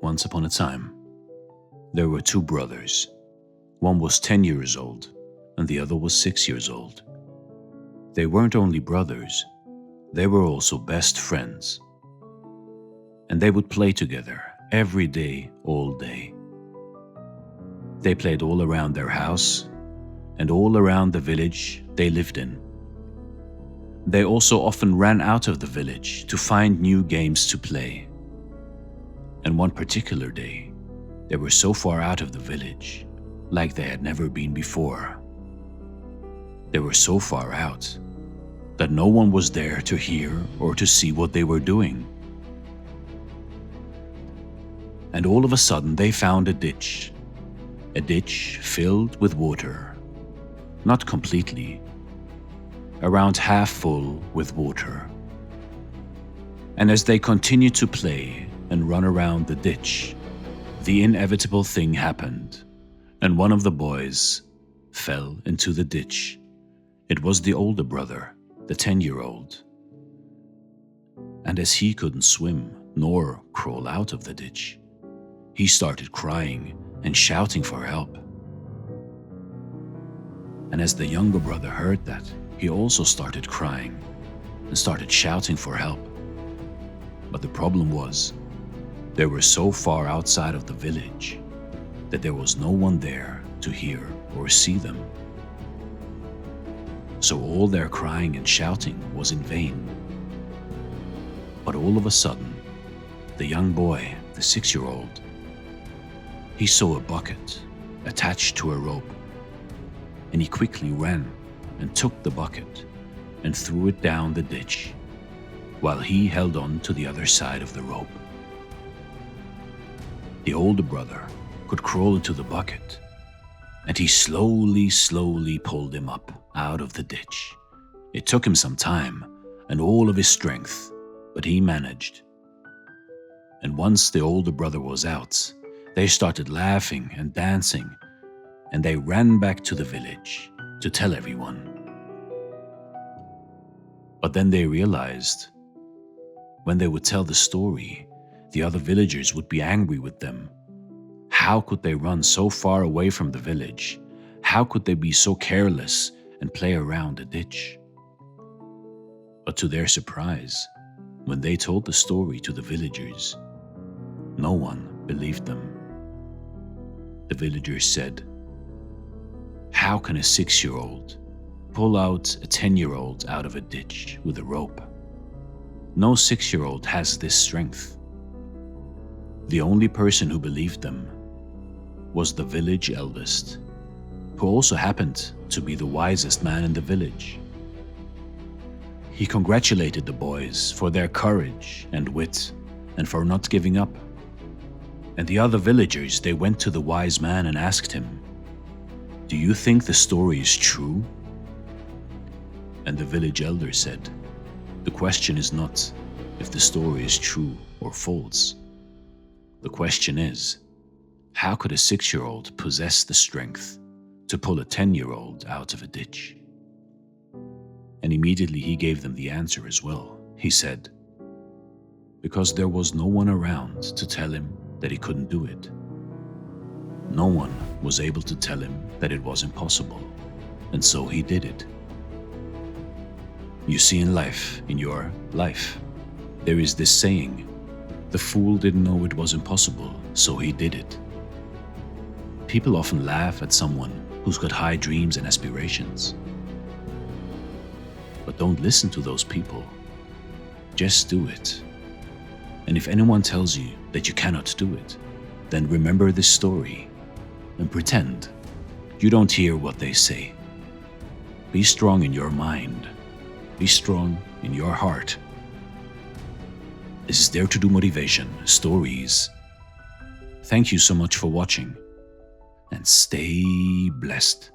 Once upon a time, there were two brothers. One was 10 years old, and the other was 6 years old. They weren't only brothers, they were also best friends. And they would play together every day, all day. They played all around their house and all around the village they lived in. They also often ran out of the village to find new games to play. And one particular day, they were so far out of the village, like they had never been before. They were so far out that no one was there to hear or to see what they were doing. And all of a sudden they found a ditch filled with water. Not completely, around half full with water. And as they continued to play and run around the ditch, the inevitable thing happened, and one of the boys fell into the ditch. It was the older brother, the 10-year-old. And as he couldn't swim nor crawl out of the ditch, he started crying and shouting for help. And as the younger brother heard that, he also started crying and started shouting for help. But the problem was, they were so far outside of the village that there was no one there to hear or see them. So all their crying and shouting was in vain. But all of a sudden, the young boy, the 6-year-old, he saw a bucket attached to a rope, and he quickly ran and took the bucket and threw it down the ditch, while he held on to the other side of the rope. The older brother could crawl into the bucket, and he slowly pulled him up out of the ditch. It took him some time and all of his strength, but he managed. And once the older brother was out, they started laughing and dancing, and they ran back to the village to tell everyone. But then they realized, when they would tell the story, the other villagers would be angry with them. How could they run so far away from the village? How could they be so careless and play around a ditch? But to their surprise, when they told the story to the villagers, no one believed them. The villagers said, "How can a 6-year-old pull out a 10-year-old out of a ditch with a rope? No 6-year-old has this strength." The only person who believed them was the village eldest, who also happened to be the wisest man in the village. He congratulated the boys for their courage and wit and for not giving up. And the other villagers, they went to the wise man and asked him, "Do you think the story is true?" And the village elder said, "The question is not if the story is true or false. The question is, how could a 6-year-old possess the strength to pull a 10-year-old out of a ditch?" And immediately he gave them the answer as well. He said, "Because there was no one around to tell him that he couldn't do it. No one was able to tell him that it was impossible, and so he did it." You see, in life, in your life, there is this saying, "The fool didn't know it was impossible, so he did it." People often laugh at someone who's got high dreams and aspirations. But don't listen to those people. Just do it. And if anyone tells you that you cannot do it, then remember this story and pretend you don't hear what they say. Be strong in your mind. Be strong in your heart. This is Dare to Do Motivation Stories. Thank you so much for watching, and stay blessed.